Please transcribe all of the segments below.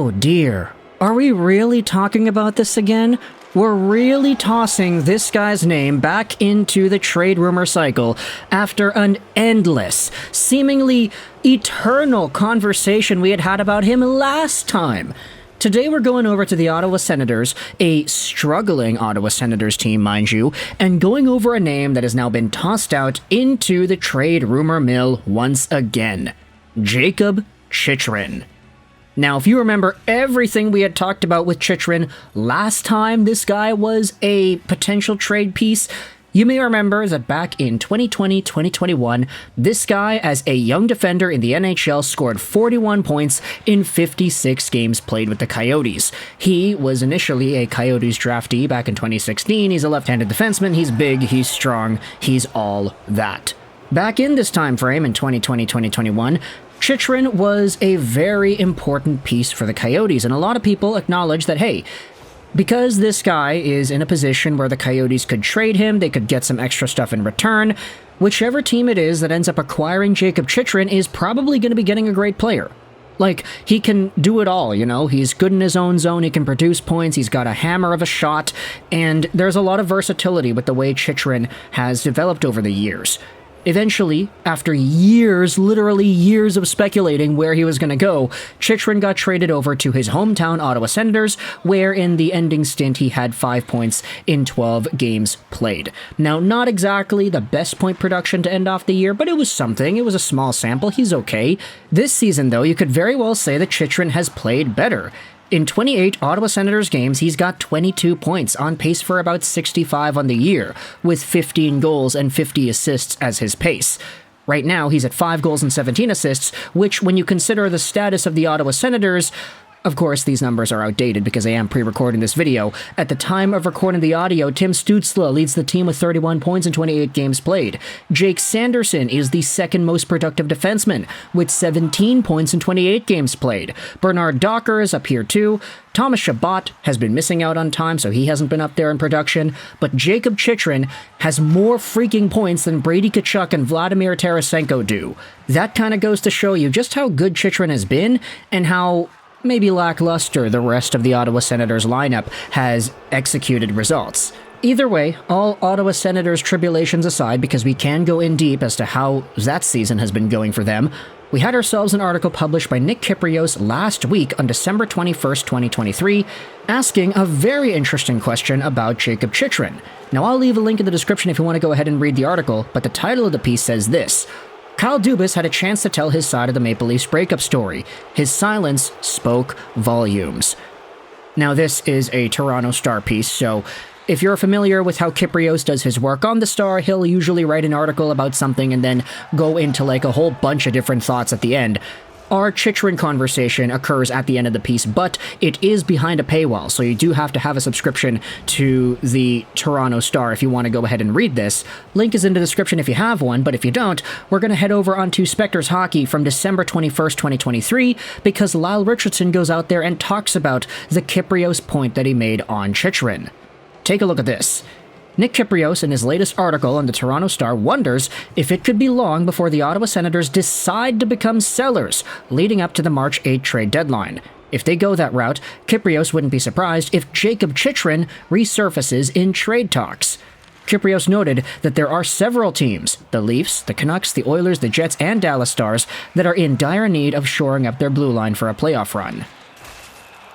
Oh dear, are we really talking about this again? We're really tossing this guy's name back into the trade rumor cycle after an endless, seemingly eternal conversation we had about him last time. Today we're going over to the Ottawa Senators, a struggling Ottawa Senators team, mind you, and going over a name that has now been tossed out into the trade rumor mill once again. Jakob Chychrun. Now, if you remember everything we had talked about with Chychrun last time this guy was a potential trade piece, you may remember that back in 2020-2021, this guy, as a young defender in the NHL, scored 41 points in 56 games played with the Coyotes. He was initially a Coyotes draftee back in 2016. He's a left-handed defenseman. He's big, he's strong, he's all that. Back in this time frame in 2020-2021, Chychrun was a very important piece for the Coyotes, and a lot of people acknowledge that, hey, because this guy is in a position where the Coyotes could trade him, they could get some extra stuff in return, whichever team it is that ends up acquiring Jakob Chychrun is probably going to be getting a great player. Like, he can do it all, you know? He's good in his own zone, he can produce points, he's got a hammer of a shot, and there's a lot of versatility with the way Chychrun has developed over the years. Eventually, after years, literally years of speculating where he was going to go, Chychrun got traded over to his hometown Ottawa Senators, where in the ending stint he had 5 points in 12 games played. Now, not exactly the best point production to end off the year, but it was something. It was a small sample. He's okay. This season, though, you could very well say that Chychrun has played better. In 28 Ottawa Senators games, he's got 22 points, on pace for about 65 on the year, with 15 goals and 50 assists as his pace. Right now, he's at 5 goals and 17 assists, which, when you consider the status of the Ottawa Senators, of course, these numbers are outdated because I am pre-recording this video. At the time of recording the audio, Tim Stützle leads the team with 31 points in 28 games played. Jake Sanderson is the second most productive defenseman, with 17 points in 28 games played. Bernard Docker is up here too. Thomas Chabot has been missing out on time, so he hasn't been up there in production. But Jakob Chychrun has more freaking points than Brady Tkachuk and Vladimir Tarasenko do. That kind of goes to show you just how good Chychrun has been, and how maybe lackluster the rest of the Ottawa Senators lineup has executed results. Either way, all Ottawa Senators tribulations aside, because we can go in deep as to how that season has been going for them, we had ourselves an article published by Nick Kypreos last week on December 21st, 2023, asking a very interesting question about Jakob Chychrun. Now, I'll leave a link in the description if you want to go ahead and read the article, but the title of the piece says this: Kyle Dubas had a chance to tell his side of the Maple Leafs breakup story. His silence spoke volumes. Now, this is a Toronto Star piece, so if you're familiar with how Kypreos does his work on the Star, he'll usually write an article about something and then go into like a whole bunch of different thoughts at the end. Our Chychrun conversation occurs at the end of the piece, but it is behind a paywall, so you do have to have a subscription to the Toronto Star if you want to go ahead and read this. Link is in the description if you have one, but if you don't, we're going to head over onto Spectre's Hockey from December 21st, 2023, because Lyle Richardson goes out there and talks about the Kypreos point that he made on Chychrun. Take a look at this. Nick Kypreos, in his latest article on the Toronto Star, wonders if it could be long before the Ottawa Senators decide to become sellers, leading up to the March 8 trade deadline. If they go that route, Kypreos wouldn't be surprised if Jakob Chychrun resurfaces in trade talks. Kypreos noted that there are several teams, the Leafs, the Canucks, the Oilers, the Jets, and Dallas Stars, that are in dire need of shoring up their blue line for a playoff run.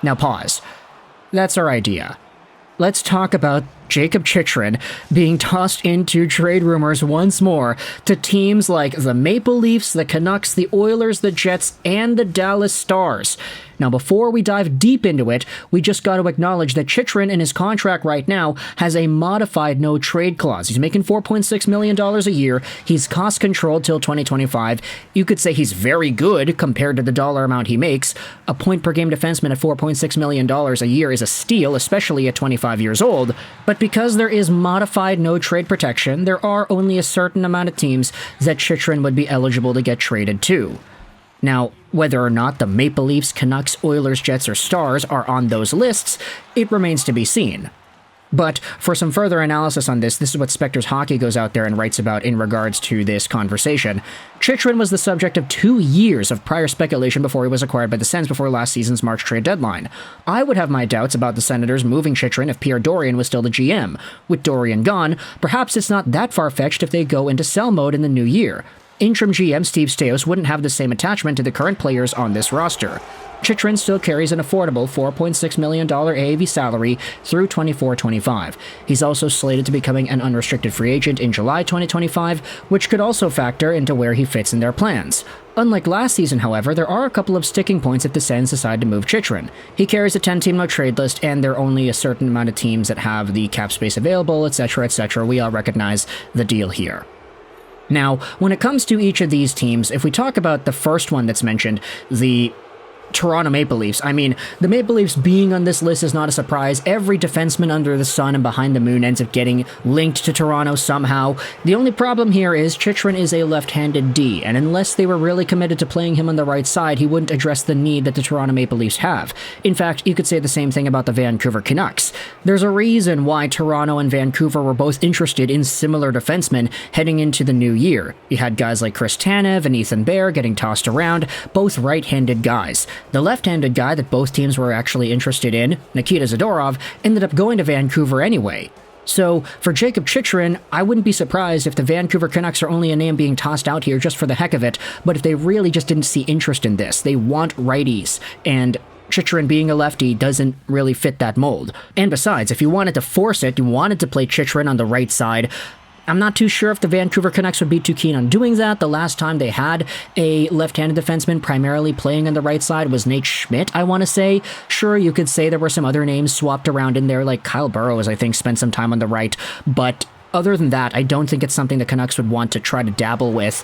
Now pause. That's our idea. Let's talk about Jakob Chychrun being tossed into trade rumors once more to teams like the Maple Leafs, the Canucks, the Oilers, the Jets, and the Dallas Stars. Now, before we dive deep into it, we just got to acknowledge that Chychrun in his contract right now has a modified no-trade clause. He's making $4.6 million a year. He's cost-controlled till 2025. You could say he's very good compared to the dollar amount he makes. A point-per-game defenseman at $4.6 million a year is a steal, especially at 25 years old. But because there is modified no-trade protection, there are only a certain amount of teams that Chychrun would be eligible to get traded to. Now, whether or not the Maple Leafs, Canucks, Oilers, Jets, or Stars are on those lists, it remains to be seen. But for some further analysis on this is what Spectres Hockey goes out there and writes about in regards to this conversation. Chychrun was the subject of 2 years of prior speculation before he was acquired by the Sens before last season's March trade deadline. I would have my doubts about the Senators moving Chychrun if Pierre Dorion was still the GM. With Dorion gone, perhaps it's not that far-fetched if they go into sell mode in the new year. Interim GM Steve Staios wouldn't have the same attachment to the current players on this roster. Chychrun still carries an affordable $4.6 million AAV salary through 24-25. He's also slated to becoming an unrestricted free agent in July 2025, which could also factor into where he fits in their plans. Unlike last season, however, there are a couple of sticking points if the Sens decide to move Chychrun. He carries a 10-team no-trade list, and there are only a certain amount of teams that have the cap space available, etc., etc. We all recognize the deal here. Now, when it comes to each of these teams, if we talk about the first one that's mentioned, the Toronto Maple Leafs. I mean, the Maple Leafs being on this list is not a surprise. Every defenseman under the sun and behind the moon ends up getting linked to Toronto somehow. The only problem here is Chychrun is a left-handed D, and unless they were really committed to playing him on the right side, he wouldn't address the need that the Toronto Maple Leafs have. In fact, you could say the same thing about the Vancouver Canucks. There's a reason why Toronto and Vancouver were both interested in similar defensemen heading into the new year. You had guys like Chris Tanev and Ethan Bear getting tossed around, both right-handed guys. The left-handed guy that both teams were actually interested in, Nikita Zadorov, ended up going to Vancouver anyway. So, for Jakob Chychrun, I wouldn't be surprised if the Vancouver Canucks are only a name being tossed out here just for the heck of it, but if they really just didn't see interest in this. They want righties, and Chychrun being a lefty doesn't really fit that mold. And besides, if you wanted to force it, you wanted to play Chychrun on the right side, I'm not too sure if the Vancouver Canucks would be too keen on doing that. The last time they had a left-handed defenseman primarily playing on the right side was Nate Schmidt, I want to say. Sure, you could say there were some other names swapped around in there, like Kyle Burrows, I think, spent some time on the right. But other than that, I don't think it's something the Canucks would want to try to dabble with.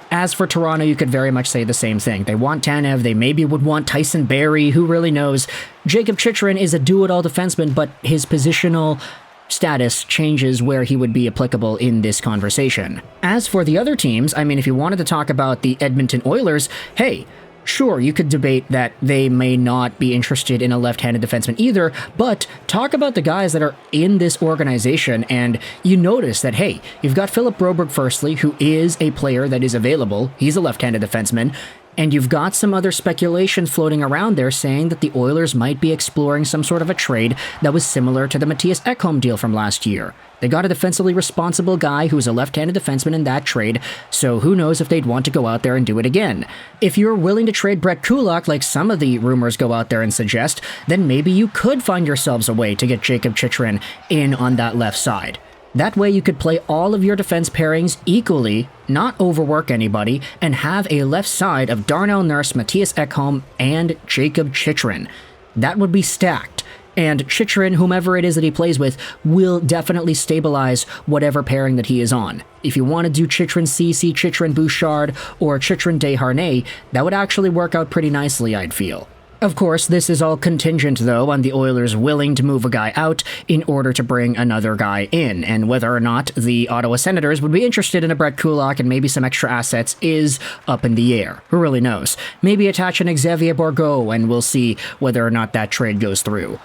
As for Toronto, you could very much say the same thing. They want Tanev, they maybe would want Tyson Barrie, who really knows. Jakob Chychrun is a do-it-all defenseman, but his positional status changes where he would be applicable in this conversation. As for the other teams, I mean, if you wanted to talk about the Edmonton Oilers, hey, sure, you could debate that they may not be interested in a left-handed defenseman either, but talk about the guys that are in this organization, and you notice that, hey, you've got Philip Broberg firstly, who is a player that is available. He's a left-handed defenseman. And you've got some other speculation floating around there saying that the Oilers might be exploring some sort of a trade that was similar to the Matthias Ekholm deal from last year. They got a defensively responsible guy who's a left-handed defenseman in that trade, so who knows if they'd want to go out there and do it again. If you're willing to trade Brett Kulak like some of the rumors go out there and suggest, then maybe you could find yourselves a way to get Jakob Chychrun in on that left side. That way you could play all of your defense pairings equally, not overwork anybody, and have a left side of Darnell Nurse, Matthias Ekholm, and Jakob Chychrun. That would be stacked. And Chychrun, whomever it is that he plays with, will definitely stabilize whatever pairing that he is on. If you want to do Chychrun Ceci, Chychrun Bouchard, or Chychrun Desharnais, that would actually work out pretty nicely, I'd feel. Of course, this is all contingent, though, on the Oilers willing to move a guy out in order to bring another guy in, and whether or not the Ottawa Senators would be interested in a Brett Kulak and maybe some extra assets is up in the air. Who really knows? Maybe attach an Xavier Bourgault, and we'll see whether or not that trade goes through.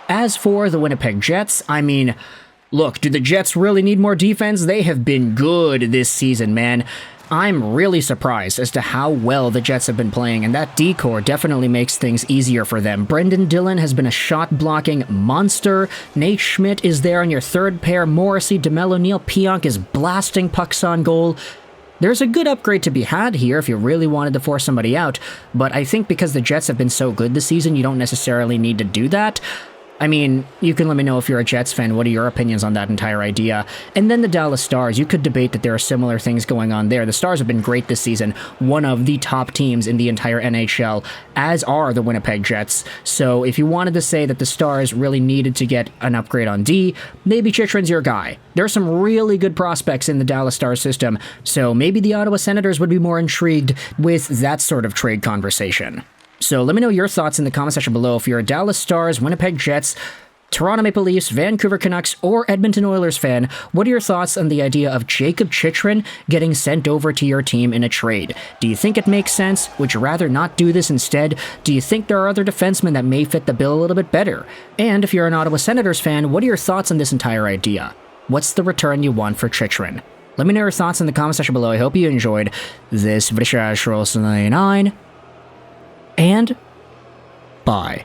As for the Winnipeg Jets, I mean, look, do the Jets really need more defense? They have been good this season, man. I'm really surprised as to how well the Jets have been playing, and that D-core definitely makes things easier for them. Brendan Dillon has been a shot-blocking monster. Nate Schmidt is there on your third pair. Morrissey, DeMello, Neil Pionk is blasting pucks on goal. There's a good upgrade to be had here if you really wanted to force somebody out, but I think because the Jets have been so good this season, you don't necessarily need to do that. I mean, you can let me know if you're a Jets fan, what are your opinions on that entire idea? And then the Dallas Stars, you could debate that there are similar things going on there. The Stars have been great this season, one of the top teams in the entire NHL, as are the Winnipeg Jets. So if you wanted to say that the Stars really needed to get an upgrade on D, maybe Chychrun's your guy. There are some really good prospects in the Dallas Stars system, so maybe the Ottawa Senators would be more intrigued with that sort of trade conversation. So let me know your thoughts in the comment section below. If you're a Dallas Stars, Winnipeg Jets, Toronto Maple Leafs, Vancouver Canucks, or Edmonton Oilers fan, what are your thoughts on the idea of Jakob Chychrun getting sent over to your team in a trade? Do you think it makes sense? Would you rather not do this instead? Do you think there are other defensemen that may fit the bill a little bit better? And if you're an Ottawa Senators fan, what are your thoughts on this entire idea? What's the return you want for Chychrun? Let me know your thoughts in the comment section below. I hope you enjoyed this video. And bye.